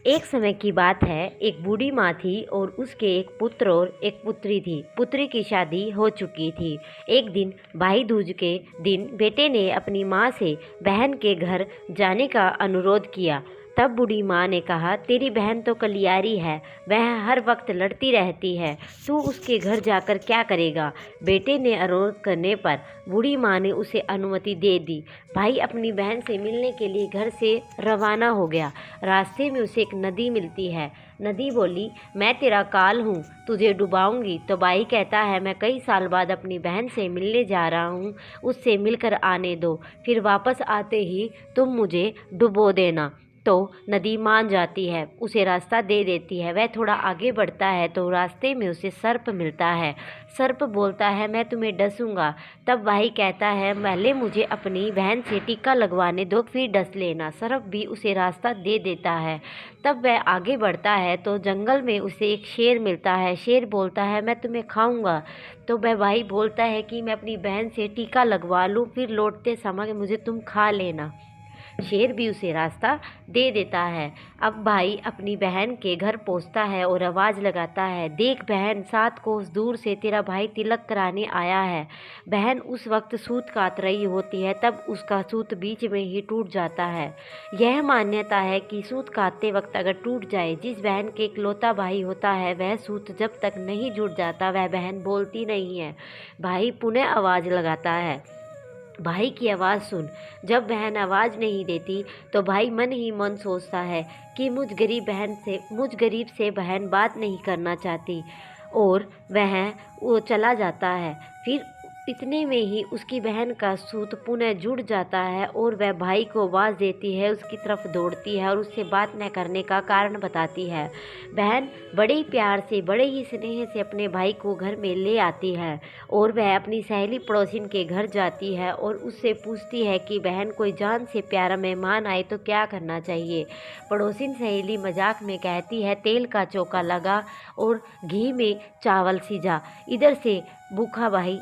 एक समय की बात है, एक बूढ़ी माँ थी और उसके एक पुत्र और एक पुत्री थी। पुत्री की शादी हो चुकी थी। एक दिन भाई दूज के दिन बेटे ने अपनी माँ से बहन के घर जाने का अनुरोध किया। तब बूढ़ी माँ ने कहा, तेरी बहन तो कलियारी है, वह हर वक्त लड़ती रहती है, तू उसके घर जाकर क्या करेगा। बेटे ने अनुरोध करने पर बूढ़ी माँ ने उसे अनुमति दे दी। भाई अपनी बहन से मिलने के लिए घर से रवाना हो गया। रास्ते में उसे एक नदी मिलती है। नदी बोली, मैं तेरा काल हूँ, तुझे डुबाऊंगी। तो भाई कहता है, मैं कई साल बाद अपनी बहन से मिलने जा रहा हूँ, उससे मिलकर आने दो, फिर वापस आते ही तुम मुझे डुबो देना। तो नदी मान जाती है, उसे रास्ता दे देती है। वह थोड़ा आगे बढ़ता है तो रास्ते में उसे सर्प मिलता है। सर्प बोलता है, मैं तुम्हें डसूंगा। तब भाई कहता है, पहले मुझे अपनी बहन से टीका लगवाने दो, फिर डस लेना। सर्प भी उसे रास्ता दे देता है। तब वह आगे बढ़ता है तो जंगल में उसे एक शेर मिलता है। शेर बोलता है, मैं तुम्हें खाऊंगा। तो वह भाई बोलता है कि मैं अपनी बहन से टीका लगवा लूँ, फिर लौटते समय मुझे तुम खा लेना। शेर भी उसे रास्ता दे देता है। अब भाई अपनी बहन के घर पहुंचता है और आवाज़ लगाता है, देख बहन, 7 कोस दूर से तेरा भाई तिलक कराने आया है। बहन उस वक्त सूत काट रही होती है, तब उसका सूत बीच में ही टूट जाता है। यह मान्यता है कि सूत काटते वक्त अगर टूट जाए, जिस बहन के इकलौता भाई होता है, वह सूत जब तक नहीं जुड़ जाता वह बहन बोलती नहीं है। भाई पुनः आवाज़ लगाता है। भाई की आवाज़ सुन। जब बहन आवाज़ नहीं देती तो भाई मन ही मन सोचता है कि मुझ गरीब से बहन बात नहीं करना चाहती, और वो चला जाता है। फिर इतने में ही उसकी बहन का सूत पुनः जुड़ जाता है और वह भाई को आवाज़ देती है, उसकी तरफ दौड़ती है और उससे बात न करने का कारण बताती है। बहन बड़े ही प्यार से, बड़े ही स्नेह से अपने भाई को घर में ले आती है और वह अपनी सहेली पड़ोसिन के घर जाती है और उससे पूछती है कि बहन, कोई जान से प्यारा मेहमान आए तो क्या करना चाहिए। पड़ोसिन सहेली मजाक में कहती है, तेल का चौका लगा और घी में चावल सिजा। इधर से भूखा भाई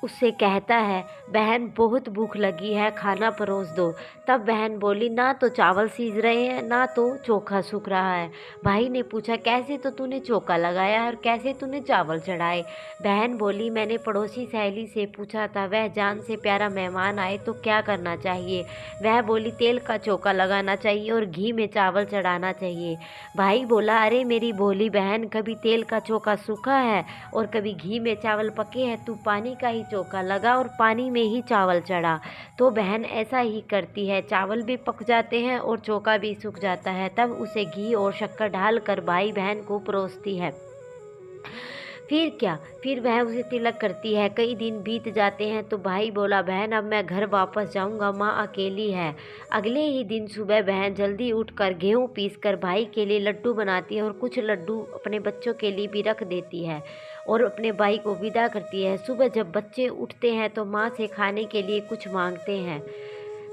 उससे कहता है, बहन बहुत भूख लगी है, खाना परोस दो। तब बहन बोली, ना तो चावल सीज रहे हैं, ना तो चोखा सूख रहा है। भाई ने पूछा, कैसे तो तूने चोखा लगाया और कैसे तूने चावल चढ़ाए। बहन बोली, मैंने पड़ोसी सहेली से पूछा था, वह जान से प्यारा मेहमान आए तो क्या करना चाहिए। वह बोली, तेल का चोखा लगाना चाहिए और घी में चावल चढ़ाना चाहिए। भाई बोला, अरे मेरी भोली बहन, कभी तेल का चोखा सूखा है और कभी घी में चावल पके हैं, तू पानी का ही चोखा लगा और पानी में ही चावल चढ़ा। तो बहन ऐसा ही करती है, चावल भी पक जाते हैं और चोखा भी सूख जाता है। तब उसे घी और शक्कर डालकर भाई बहन को परोसती है। फिर क्या, फिर वह उसे तिलक करती है। कई दिन बीत जाते हैं तो भाई बोला, बहन अब मैं घर वापस जाऊंगा, माँ अकेली है। अगले ही दिन सुबह बहन जल्दी उठकर गेहूं पीसकर भाई के लिए लड्डू बनाती है और कुछ लड्डू अपने बच्चों के लिए भी रख देती है और अपने भाई को विदा करती है। सुबह जब बच्चे उठते हैं तो माँ से खाने के लिए कुछ मांगते हैं।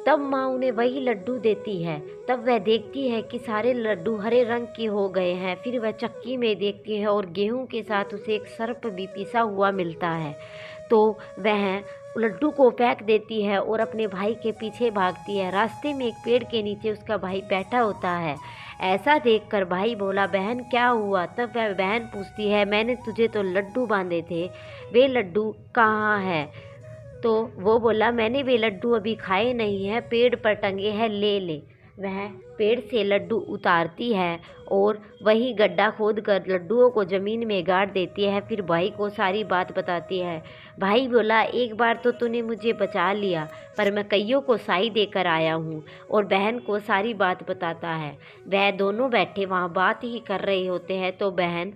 तब माँ उन्हें वही लड्डू देती है। तब वह देखती है कि सारे लड्डू हरे रंग के हो गए हैं। फिर वह चक्की में देखती है और गेहूं के साथ उसे एक सर्प भी पिसा हुआ मिलता है। तो वह लड्डू को फेंक देती है और अपने भाई के पीछे भागती है। रास्ते में एक पेड़ के नीचे उसका भाई बैठा होता है। ऐसा देखकर भाई बोला, बहन क्या हुआ। तब वह बहन पूछती है, मैंने तुझे तो लड्डू बांधे थे, वे लड्डू कहाँ हैं। तो वो बोला, मैंने वे लड्डू अभी खाए नहीं हैं, पेड़ पर टंगे हैं, ले ले। वह पेड़ से लड्डू उतारती है और वही गड्ढा खोद कर लड्डुओं को ज़मीन में गाड़ देती है। फिर भाई को सारी बात बताती है। भाई बोला, एक बार तो तूने मुझे बचा लिया, पर मैं कईयों को साई देकर आया हूँ। और बहन को सारी बात बताता है। वह दोनों बैठे वहाँ बात ही कर रहे होते हैं तो बहन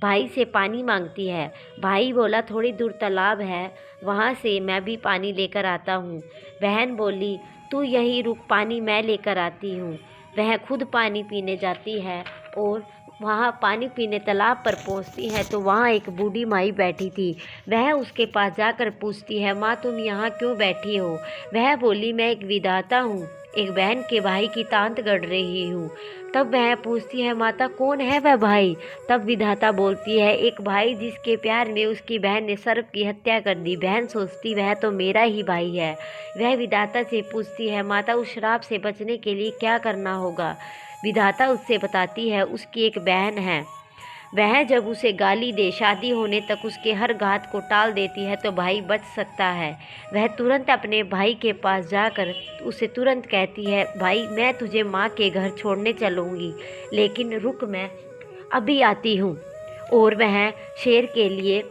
भाई से पानी मांगती है। भाई बोला, थोड़ी दूर तालाब है, वहाँ से मैं भी पानी लेकर आता हूँ। बहन बोली, तू यहीं रुक, पानी मैं लेकर आती हूँ। वह खुद पानी पीने जाती है और वहाँ पानी पीने तालाब पर पहुँचती है तो वहाँ एक बूढ़ी माई बैठी थी। वह उसके पास जाकर पूछती है, माँ तुम यहाँ क्यों बैठी हो। वह बोली, मैं एक विधाता हूँ, एक बहन के भाई की तांत गढ़ रही हूँ। तब वह पूछती है, माता कौन है वह भाई। तब विधाता बोलती है, एक भाई जिसके प्यार में उसकी बहन ने सर्प की हत्या कर दी। बहन सोचती, वह तो मेरा ही भाई है। वह विधाता से पूछती है, माता उस श्राप से बचने के लिए क्या करना होगा। विधाता उससे बताती है उसकी एक बहन है, वह जब उसे गाली दे शादी होने तक उसके हर घात को टाल देती है तो भाई बच सकता है। वह तुरंत अपने भाई के पास जाकर उसे तुरंत कहती है, भाई मैं तुझे माँ के घर छोड़ने चलूँगी, लेकिन रुक मैं अभी आती हूँ। और वह शेर के लिए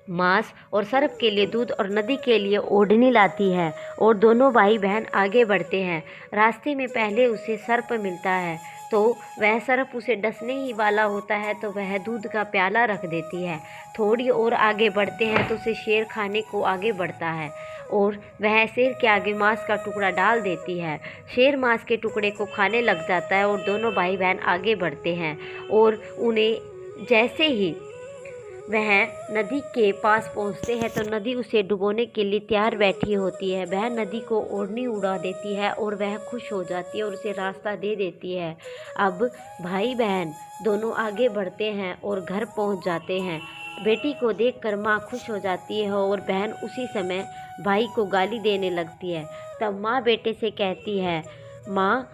मांस और सर्प के लिए दूध और नदी के लिए ओढ़नी लाती है और दोनों भाई बहन आगे बढ़ते हैं। रास्ते में पहले उसे सर्प मिलता है तो वह सर्प उसे डसने ही वाला होता है तो वह दूध का प्याला रख देती है। थोड़ी और आगे बढ़ते हैं तो उसे शेर खाने को आगे बढ़ता है और वह शेर के आगे मांस का टुकड़ा डाल देती है। शेर मांस के टुकड़े को खाने लग जाता है और दोनों भाई बहन आगे बढ़ते हैं और उन्हें जैसे ही वह नदी के पास पहुंचते हैं तो नदी उसे डुबोने के लिए तैयार बैठी होती है। वह नदी को ओढ़नी उड़ा देती है और वह खुश हो जाती है और उसे रास्ता दे देती है। अब भाई बहन दोनों आगे बढ़ते हैं और घर पहुंच जाते हैं। बेटी को देखकर माँ खुश हो जाती है और बहन उसी समय भाई को गाली देने लगती है। तब माँ बेटे से कहती है, माँ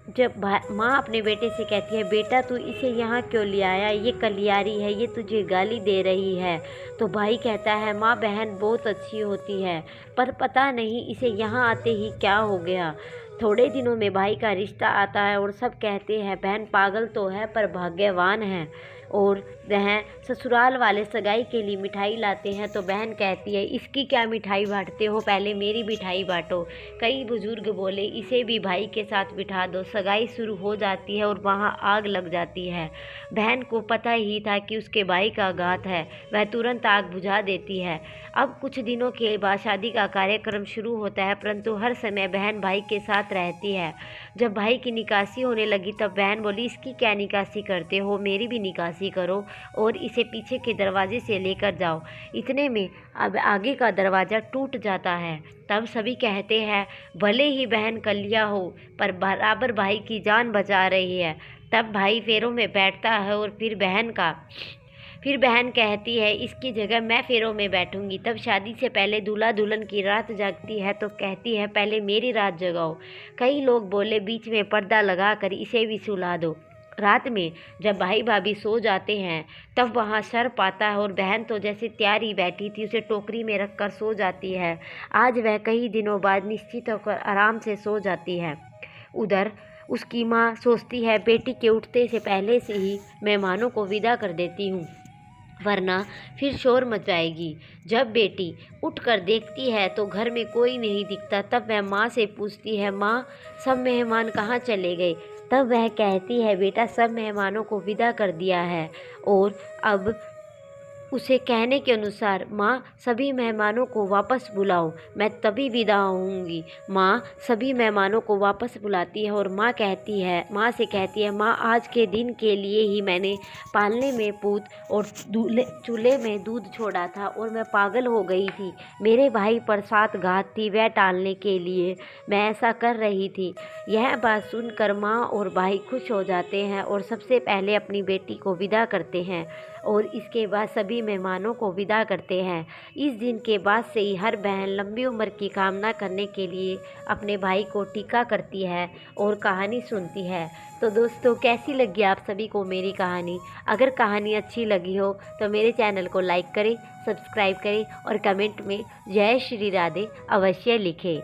अपने बेटे से कहती है, बेटा तू इसे यहाँ क्यों ले आया, ये कलियारी है, ये तुझे गाली दे रही है। तो भाई कहता है, माँ बहन बहुत अच्छी होती है पर पता नहीं इसे यहाँ आते ही क्या हो गया। थोड़े दिनों में भाई का रिश्ता आता है और सब कहते हैं बहन पागल तो है पर भाग्यवान है। और वह ससुराल वाले सगाई के लिए मिठाई लाते हैं तो बहन कहती है, इसकी क्या मिठाई बांटते हो, पहले मेरी मिठाई बांटो। कई बुजुर्ग बोले इसे भी भाई के साथ बिठा दो। सगाई शुरू हो जाती है और वहाँ आग लग जाती है। बहन को पता ही था कि उसके भाई का घात है, वह तुरंत आग बुझा देती है। अब कुछ दिनों के बाद शादी का कार्यक्रम शुरू होता है परंतु हर समय बहन भाई के साथ रहती है। जब भाई की निकासी होने लगी तब बहन बोली, इसकी क्या निकासी करते हो, मेरी भी निकासी करो और इसे पीछे के दरवाजे से लेकर जाओ। इतने में अब आगे का दरवाज़ा टूट जाता है। तब सभी कहते हैं भले ही बहन कलिया हो पर बराबर भाई की जान बचा रही है। तब भाई फेरों में बैठता है और फिर बहन कहती है, इसकी जगह मैं फेरों में बैठूंगी। तब शादी से पहले दूल्हा दुल्हन की रात जागती है तो कहती है, पहले मेरी रात जगाओ। कई लोग बोले बीच में पर्दा लगाकर इसे भी सुला दो। रात में जब भाई भाभी सो जाते हैं तब वहाँ सर्प आता है और बहन तो जैसे तैयार ही बैठी थी, उसे टोकरी में रखकर सो जाती है। आज वह कई दिनों बाद निश्चित होकर आराम से सो जाती है। उधर उसकी माँ सोचती है, बेटी के उठते से पहले से ही मेहमानों को विदा कर देती हूँ वरना फिर शोर मच जाएगी। जब बेटी उठकर देखती है तो घर में कोई नहीं दिखता। तब वह माँ से पूछती है, माँ सब मेहमान कहाँ चले गए। तब वह कहती है, बेटा सब मेहमानों को विदा कर दिया है। और अब उसे कहने के अनुसार, माँ सभी मेहमानों को वापस बुलाओ, मैं तभी विदा होऊंगी। माँ सभी मेहमानों को वापस बुलाती है और माँ से कहती है, माँ आज के दिन के लिए ही मैंने पालने में पूत और चूल्हे में दूध छोड़ा था और मैं पागल हो गई थी। मेरे भाई पर 7 घात थी, वह टालने के लिए मैं ऐसा कर रही थी। यह बात सुनकर माँ और भाई खुश हो जाते हैं और सबसे पहले अपनी बेटी को विदा करते हैं और इसके बाद सभी मेहमानों को विदा करते हैं। इस दिन के बाद से ही हर बहन लंबी उम्र की कामना करने के लिए अपने भाई को टीका करती है और कहानी सुनती है। तो दोस्तों कैसी लगी आप सभी को मेरी कहानी? अगर कहानी अच्छी लगी हो तो मेरे चैनल को लाइक करें, सब्सक्राइब करें और कमेंट में जय श्री राधे अवश्य लिखें।